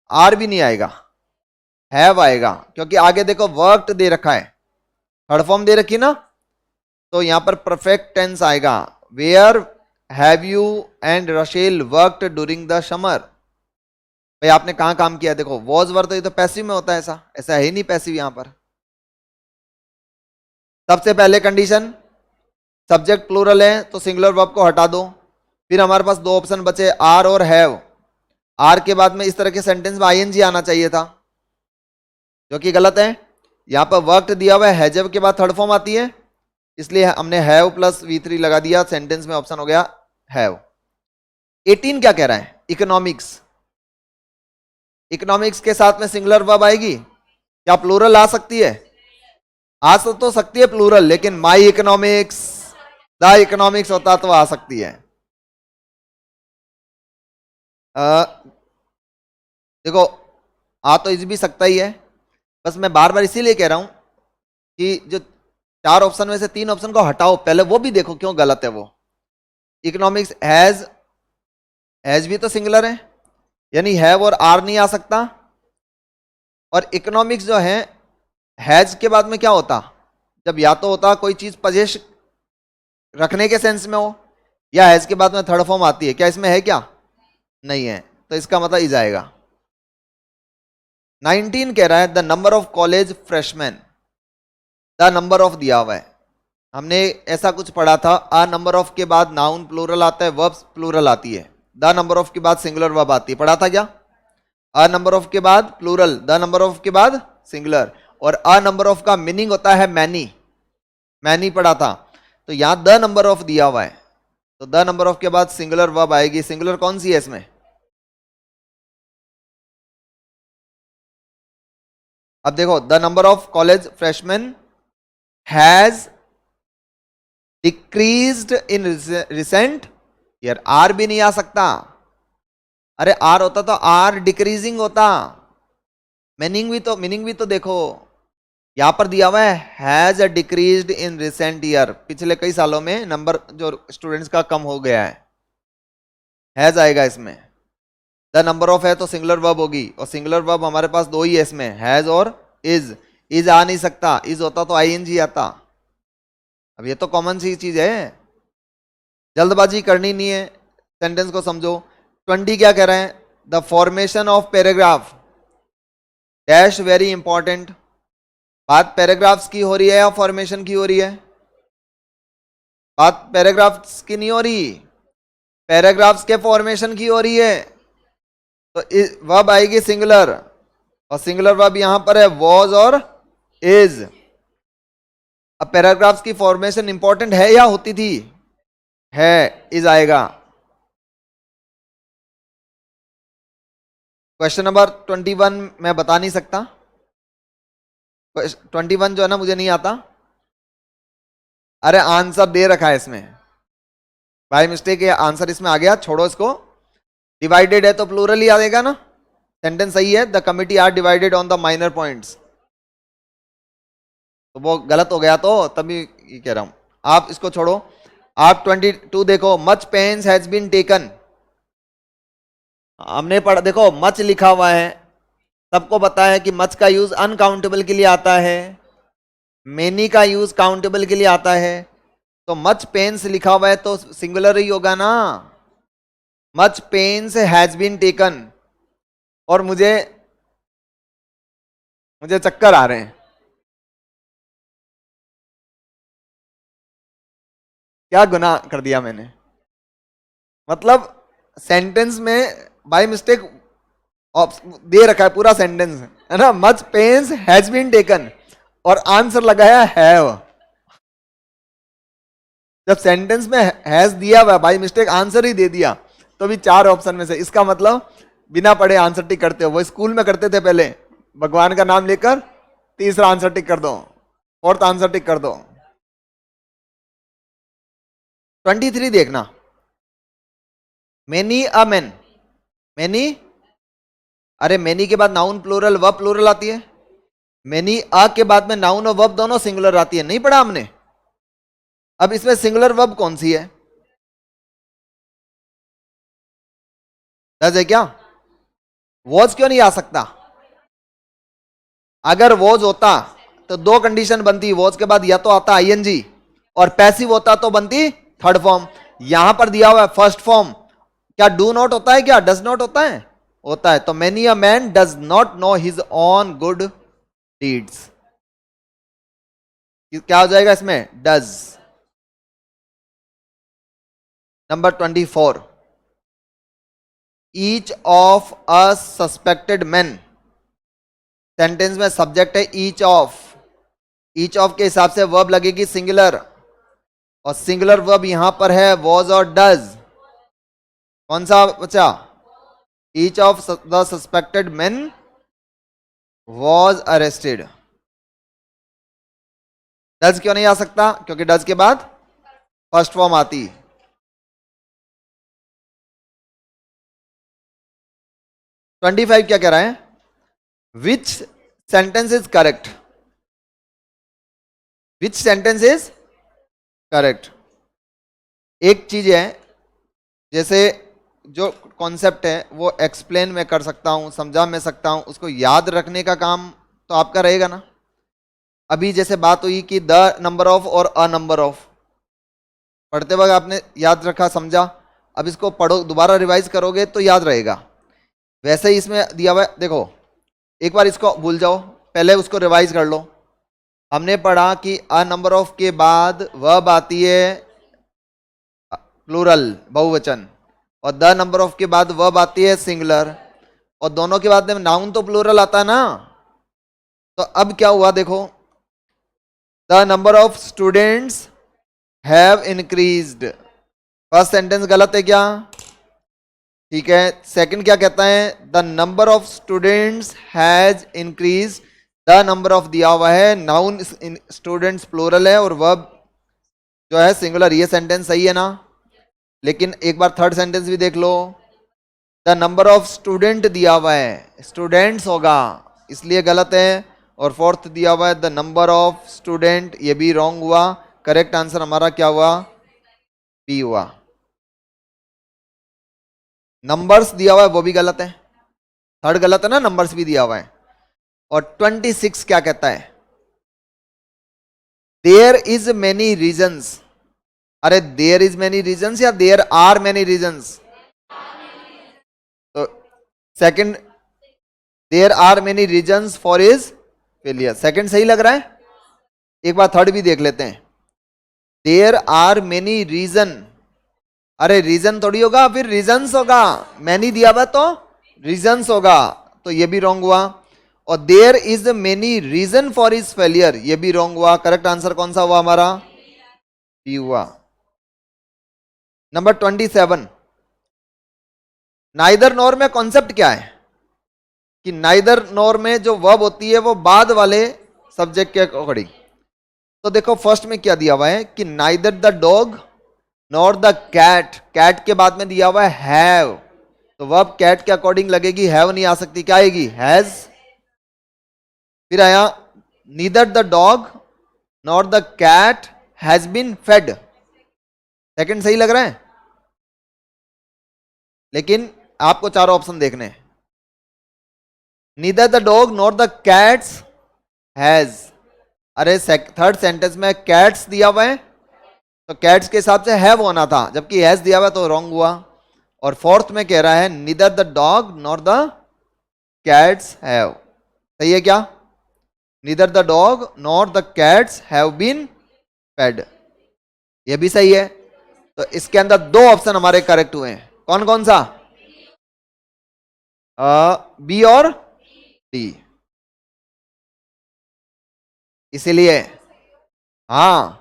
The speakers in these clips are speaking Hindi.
आर भी नहीं आएगा, हैव आएगा, क्योंकि आगे देखो वर्कड दे रखा है, थर्ड फॉर्म दे रखी ना, तो यहां पर परफेक्ट टेंस आएगा, where have you and Rachel worked during the summer. भाई आपने कहां काम किया, देखो वॉज वर, तो ये तो पैसिव में होता है, ऐसा ऐसा है ही नहीं पैसिव यहां पर। सबसे पहले कंडीशन सब्जेक्ट प्लूरल है तो सिंगुलर वर्ब को हटा दो, फिर हमारे पास दो ऑप्शन बचे, आर और हैव। आर के बाद में इस तरह के सेंटेंस में आईएनजी आना चाहिए था, जो कि गलत है। यहां पर वर्कड दिया हुआ है, हैजव के बाद थर्ड फॉर्म आती है, इसलिए हमने हैव प्लस V3 लगा दिया, सेंटेंस में ऑप्शन हो गया हैव। 18 क्या कह रहा है, इकोनॉमिक्स। इकोनॉमिक्स के साथ में सिंगुलर वर्ब आएगी क्या, प्लूरल आ सकती है, आ तो सकती है प्लूरल, लेकिन माई इकोनॉमिक्स, द इकोनॉमिक्स होता तो आ सकती है। देखो आ तो इस भी सकता ही है, बस मैं बार बार इसीलिए कह रहा हूं कि जो चार ऑप्शन में से तीन ऑप्शन को हटाओ, पहले वो भी देखो क्यों गलत है वो। इकोनॉमिक्स हैज भी तो सिंगुलर है, यानी हैव और आर नहीं आ सकता। और इकोनॉमिक्स जो है हैज के बाद में क्या होता, जब या तो होता कोई चीज पजेश रखने के सेंस में हो, या हैज के बाद में थर्ड फॉर्म आती है, क्या इसमें है क्या, नहीं है, तो इसका मतलब इज आएगा। 19 कह रहा है the number of college freshman, the number of दिया हुआ है, हमने ऐसा कुछ पढ़ा था, अ नंबर ऑफ के बाद नाउन प्लूरल आता है, वर्ब्स प्लूरल आती है, द नंबर ऑफ के बाद सिंगुलर वर्ब आती है, पढ़ा था क्या। अ नंबर ऑफ के बाद प्लूरल, द नंबर ऑफ के बाद सिंगुलर, और अ नंबर ऑफ का मीनिंग होता है मैनी, मैनी पढ़ा था। तो यहां द नंबर ऑफ दिया हुआ है, तो द नंबर ऑफ के बाद सिंगुलर वर्ब आएगी, सिंगुलर कौन सी है इसमें, अब देखो the number of college freshman has decreased in recent year, are भी नहीं आ सकता, अरे आर होता तो आर डिक्रीजिंग होता, मीनिंग भी तो देखो, यहां पर दिया हुआ है has decreased in recent year, पिछले कई सालों में नंबर जो स्टूडेंट्स का कम हो गया है, हैज आएगा इसमें। द नंबर ऑफ है तो सिंगुलर वर्ब होगी, और सिंगुलर वर्ब हमारे पास दो ही है इसमें, हैज और इज आ नहीं सकता, इज होता तो आईएनजी आता। अब ये तो कॉमन सी चीज है, जल्दबाजी करनी नहीं है, सेंटेंस को समझो। 20 क्या कह रहे हैं, the formation of paragraph dash very important, बात पैराग्राफ्स की हो रही है या फॉर्मेशन की हो रही है, बात पैराग्राफ्स की नहीं हो रही, पैराग्राफ्स के फॉर्मेशन की हो रही है, तो वर्ब आएगी सिंगुलर, और सिंगुलर वर्ब यहां पर है वॉज और इज। अब पैराग्राफ्स की फॉर्मेशन इंपॉर्टेंट है या होती थी, है, इज आएगा। क्वेश्चन नंबर 21 मैं बता नहीं सकता, 21 जो है ना मुझे नहीं आता, अरे आंसर दे रखा है इसमें, बाय मिस्टेक ये आंसर इसमें आ गया, छोड़ो इसको। डिवाइडेड है तो प्लूरल ही आएगा ना, सेंटेंस सही है, the committee are divided on the minor points, तो वो गलत हो गया, तो तभी ये कह रहा हूं, आप इसको छोड़ो। आप 22 देखो, much pains has been taken, हमने पढ़ा, देखो मच लिखा हुआ है, सबको पता है कि मच का यूज अनकाउंटेबल के लिए आता है, मेनी का यूज काउंटेबल के लिए आता है, तो मच पेन्स लिखा हुआ है तो सिंगुलर ही होगा ना, much pains has been taken. और मुझे चक्कर आ रहे हैं, क्या गुनाह कर दिया मैंने, मतलब सेंटेंस में बाय मिस्टेक दे रखा है पूरा सेंटेंस है ना, much pains has been taken, और आंसर लगाया हैव, जब सेंटेंस में हैज दिया हुआ बाय मिस्टेक आंसर ही दे दिया, तो भी चार ऑप्शन में से, इसका मतलब बिना पढ़े आंसर टिक करते हो, वो स्कूल में करते थे पहले, भगवान का नाम लेकर तीसरा आंसर टिक कर दो, फोर्थ आंसर टिक कर दो। 23 देखना, मेनी अ मैन, मेनी, अरे मेनी के बाद नाउन प्लूरल वर्ब प्लूरल आती है, मेनी अ के बाद में नाउन और वर्ब दोनों सिंगुलर आती है, नहीं पढ़ा हमने। अब इसमें सिंगुलर वर्ब कौन सी है, डज है क्या, वॉज क्यों नहीं आ सकता? अगर वॉज होता तो दो कंडीशन बनती, वॉज के बाद या तो आता आईएनजी और पैसिव होता तो बनती थर्ड फॉर्म। यहां पर दिया हुआ है फर्स्ट फॉर्म, क्या डू नॉट होता है, क्या डज नॉट होता है? होता है। तो many a man does not know his on good deeds, क्या हो जाएगा इसमें? Does. Number 24, each of a suspected man, sentence में सब्जेक्ट है ईच ऑफ, ईच ऑफ के हिसाब से वर्ब लगेगी सिंगुलर, और सिंगुलर वर्ब यहां पर है वॉज और डज। कौन सा बचा? Each of the suspected man was arrested. Does क्यों नहीं आ सकता? क्योंकि डज के बाद फर्स्ट फॉर्म आती। 25 क्या कह रहा है? विच sentence is correct, which sentence is correct. एक चीज है, जैसे जो कॉन्सेप्ट है वो एक्सप्लेन में कर सकता हूं, समझा मैं सकता हूं, उसको याद रखने का काम तो आपका रहेगा ना। अभी जैसे बात हुई कि द नंबर ऑफ और अ नंबर ऑफ, पढ़ते वक्त आपने याद रखा, समझा, अब इसको पढ़ो, दोबारा रिवाइज करोगे तो याद रहेगा। वैसे ही इसमें दिया हुआ है, देखो एक बार इसको भूल जाओ, पहले उसको रिवाइज कर लो। हमने पढ़ा कि अ नंबर ऑफ के बाद वर्ब आती है प्लूरल, बहुवचन, और द नंबर ऑफ के बाद वर्ब आती है सिंगुलर, और दोनों के बाद में नाउन तो प्लूरल आता है ना। तो अब क्या हुआ देखो, the number of students have increased, first sentence गलत है क्या? ठीक है। सेकंड क्या कहता है? The number of students has increase, the number of दिया हुआ है, नाउन स्टूडेंट्स प्लूरल है और वर्ब जो है सिंगुलर, ये सेंटेंस सही है ना। लेकिन एक बार थर्ड सेंटेंस भी देख लो, द नंबर ऑफ स्टूडेंट दिया हुआ है, स्टूडेंट्स होगा इसलिए गलत है, और फोर्थ दिया हुआ है द नंबर ऑफ स्टूडेंट, ये भी रॉन्ग हुआ। करेक्ट आंसर हमारा क्या हुआ? बी हुआ। नंबर्स दिया हुआ है वो भी गलत है, थर्ड गलत है ना, नंबर्स भी दिया हुआ है। और 26 क्या कहता है? देयर इज मेनी रीजंस, अरे देयर इज मेनी रीजंस या देयर आर मेनी रीजंस? तो second, there are many reasons for his failure, second सही लग रहा है। एक बार थर्ड भी देख लेते हैं, देयर आर मेनी रीजन, अरे रीजन थोड़ी होगा, फिर रीजंस होगा, मैनी दिया हुआ तो रीजंस होगा, तो ये भी रॉन्ग हुआ। और there is many reason for his failure, ये भी रॉन्ग हुआ। करेक्ट आंसर कौन सा हुआ हमारा? बी हुआ। नंबर 27, नाइदर नॉर में कॉन्सेप्ट क्या है? कि नाइदर नॉर में जो वर्ब होती है वो बाद वाले सब्जेक्ट के अकॉर्डिंग। तो देखो फर्स्ट में क्या दिया हुआ है कि neither the dog nor the cat, cat के बाद में दिया हुआ है हैव, तो वर्ब कैट के अकॉर्डिंग लगेगी, हैव नहीं आ सकती, क्या आएगी? हैज। फिर आया neither the dog nor the cat has been fed, second सही लग रहा है। लेकिन आपको चारों ऑप्शन देखने हैं, neither the dog nor the cats has, अरे थर्ड सेंटेंस में कैट्स दिया हुआ है तो कैट्स के हिसाब से हैव होना था, जबकि हैज दिया हुआ है तो रॉन्ग हुआ। और फोर्थ में कह रहा है neither the dog nor the cats have, सही है क्या? Neither the dog nor the cats have been fed, ये भी सही है। तो इसके अंदर दो ऑप्शन हमारे करेक्ट हुए हैं, कौन कौन सा? बी और डी। इसीलिए हाँ,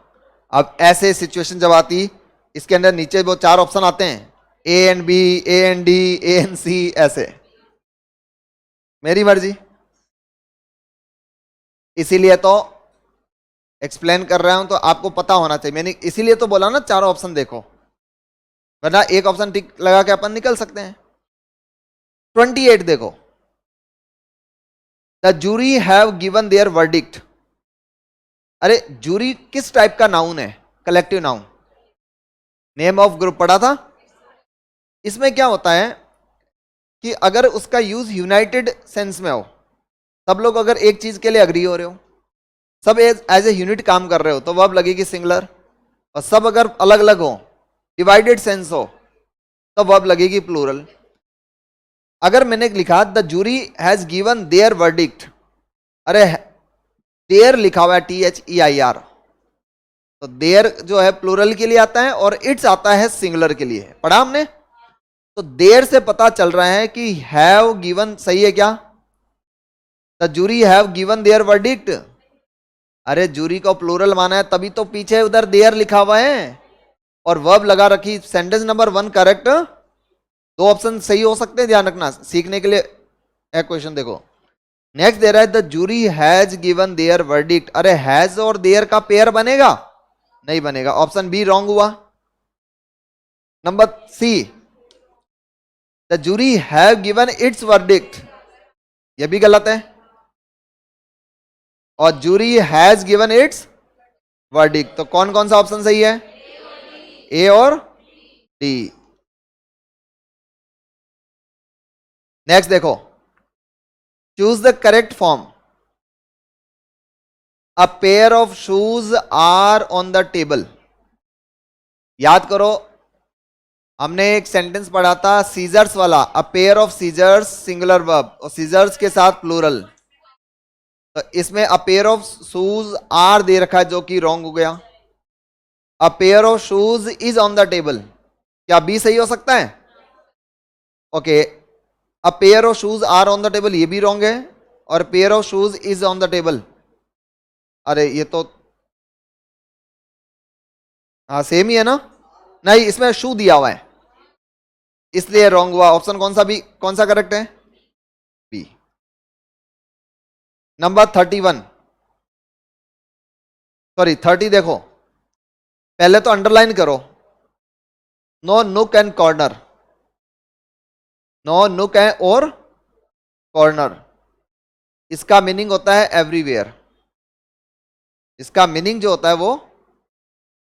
अब ऐसे सिचुएशन जब आती, इसके अंदर नीचे वो चार ऑप्शन आते हैं, A and B, A and D, A and C, ऐसे मेरी मर्जी। इसीलिए तो एक्सप्लेन कर रहा हूं, तो आपको पता होना चाहिए, मैंने इसीलिए तो बोला ना चारों ऑप्शन देखो, वरना एक ऑप्शन टिक लगा के अपन निकल सकते हैं। 28 देखो, the jury have given their verdict, अरे जूरी किस टाइप का नाउन है? Collective noun, name of group पढ़ा था। इसमें क्या होता है, कि अगर उसका यूज यूनाइटेड सेंस में हो, सब लोग अगर एक चीज के लिए अग्री हो रहे हो, सब एज ए यूनिट काम कर रहे हो, तो वर्ब लगेगी सिंगुलर। और सब अगर अलग अलग हो, डिवाइडेड सेंस हो, तो वर्ब लगेगी प्लूरल। अगर मैंने लिखा the jury has given their verdict, अरे देयर लिखा हुआ है THEIR, तो देयर जो है प्लूरल के लिए आता है और इट्स आता है सिंगुलर के लिए, पढ़ा हमने। तो देयर से पता चल रहा है कि हैव गिवन सही है क्या? The jury have given their verdict, अरे जूरी को प्लूरल माना है तभी तो पीछे उधर देयर लिखा हुआ है और वर्ब लगा रखी। सेंटेंस नंबर 1 करेक्ट, दो ऑप्शन सही हो सकते हैं, ध्यान रखना सीखने के लिए। एक क्वेश्चन देखो, नेक्स्ट दे रहा है the jury has given their verdict, अरे हैज और देयर का पेयर बनेगा? नहीं बनेगा, ऑप्शन बी रॉन्ग हुआ। Number C, the jury have given its verdict, ये भी गलत है। और jury has given its verdict, तो कौन कौन सा ऑप्शन सही है? ए और डी। नेक्स्ट देखो, choose the correct form, a pair of shoes are on the table. याद करो, हमने एक सेंटेंस पढ़ा था सीजर्स वाला, a pair of scissors singular verb और सीजर्स के साथ प्लूरल। तो इसमें a pair of shoes are दे रखा है जो कि रॉन्ग हो गया। A pair of shoes is on the table, क्या बी सही हो सकता है? Okay, a pair of shoes are on the table ये भी रॉन्ग है, और pair of shoes is on the table, अरे ये तो हाँ सेम ही है ना। नहीं, इसमें शू दिया हुआ है इसलिए रॉन्ग हुआ। ऑप्शन कौन सा भी, कौन सा करेक्ट है? बी। नंबर 31, सॉरी 30 देखो, पहले तो अंडरलाइन करो, no nook and corner, no nook and और कॉर्नर, इसका मीनिंग होता है एवरीवेयर। इसका मीनिंग जो होता है वो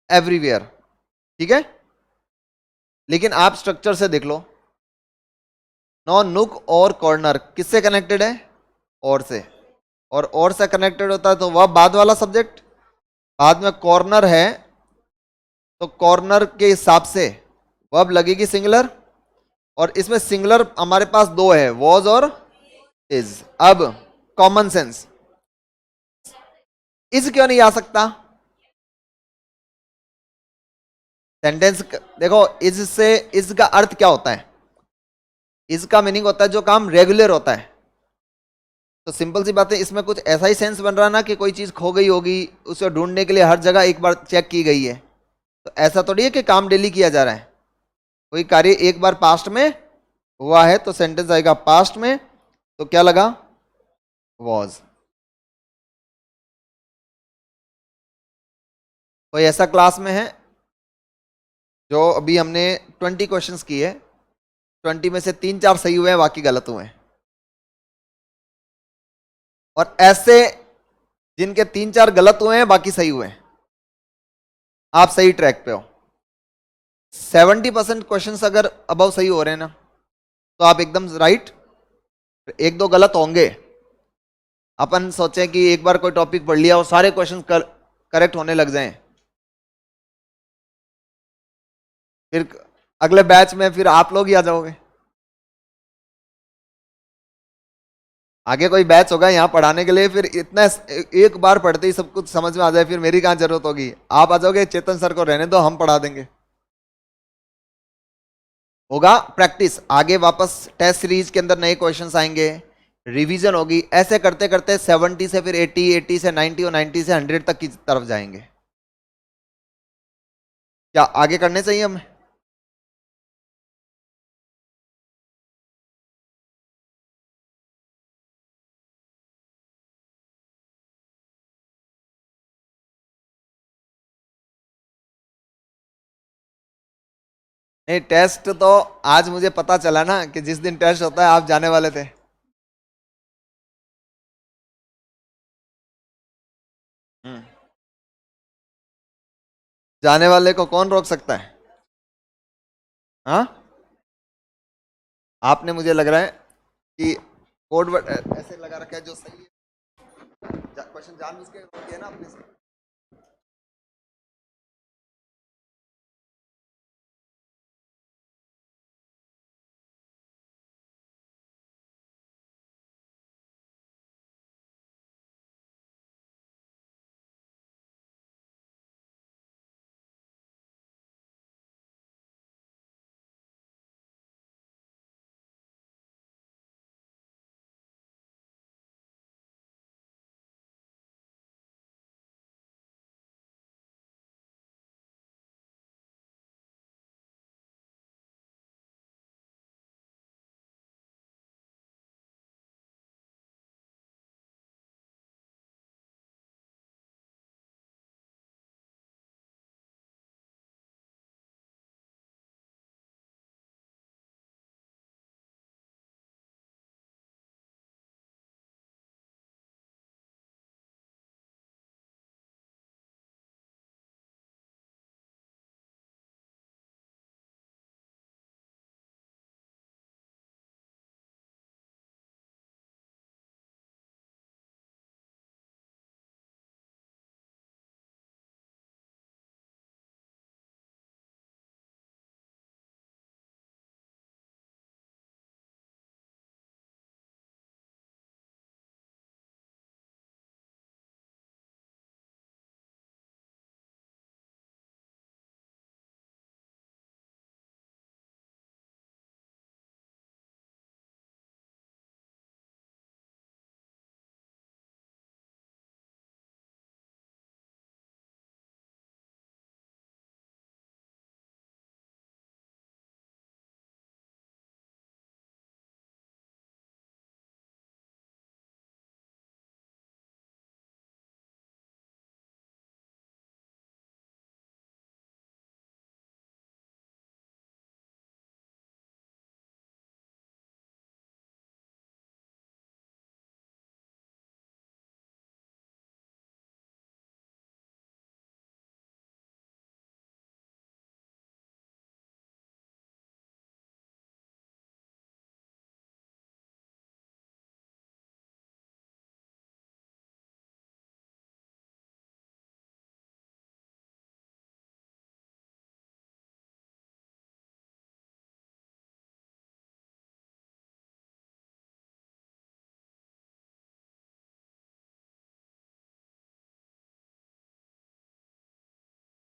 एवरीवेयर, ठीक है। लेकिन आप स्ट्रक्चर से देख लो, नो नुक और कॉर्नर किससे कनेक्टेड है? और से, और से कनेक्टेड होता है तो वह बाद वाला सब्जेक्ट, बाद में कॉर्नर है तो कॉर्नर के हिसाब से वर्ब लगेगी सिंगुलर। और इसमें सिंगुलर हमारे पास दो है, वॉज और इज। अब कॉमन सेंस, इज क्यों नहीं आ सकता? सेंटेंस देखो, इज से, इज का अर्थ क्या होता है? इज का मीनिंग होता है जो काम रेगुलर होता है। तो सिंपल सी बात है, इसमें कुछ ऐसा ही सेंस बन रहा है ना कि कोई चीज खो गई होगी, उसे ढूंढने के लिए हर जगह एक बार चेक की गई है। तो ऐसा थोड़ी है कि काम डेली किया जा रहा है, कोई कार्य एक बार पास्ट में हुआ है तो सेंटेंस आएगा पास्ट में, तो क्या लगा? वॉज। कोई ऐसा क्लास में है जो अभी हमने 20 क्वेश्चंस किए, 20 में से 3-4 सही हुए हैं, बाकी गलत हुए हैं। और ऐसे जिनके 3-4 गलत हुए हैं बाकी सही हुए हैं, आप सही ट्रैक पे हो। 70% क्वेश्चन अगर अबव सही हो रहे हैं ना, तो आप एकदम राइट। एक दो गलत होंगे, अपन सोचें कि एक बार कोई टॉपिक पढ़ लिया और सारे क्वेश्चन करेक्ट होने लग जाएं, फिर अगले बैच में फिर आप लोग ही आ जाओगे। आगे कोई बैच होगा यहाँ पढ़ाने के लिए, फिर इतना एक बार पढ़ते ही सब कुछ समझ में आ जाए, फिर मेरी कहाँ जरूरत होगी। आप आ जाओगे, चेतन सर को रहने दो, हम पढ़ा देंगे। होगा प्रैक्टिस, आगे वापस टेस्ट सीरीज के अंदर नए क्वेश्चंस आएंगे, रिवीजन होगी, ऐसे करते करते 70 से फिर 80, 80 से 90 और 90 से 100 तक की तरफ जाएंगे। क्या आगे करने चाहिए हमें? नहीं, टेस्ट तो आज मुझे पता चला ना कि जिस दिन टेस्ट होता है आप जाने वाले थे। हम्म। जाने वाले को कौन रोक सकता है? हाँ, आपने मुझे लग रहा है कि कोड वर्ड ऐसे लगा रखा है जो सही है, क्वेश्चन जानबूझ के होती है ना अपने से।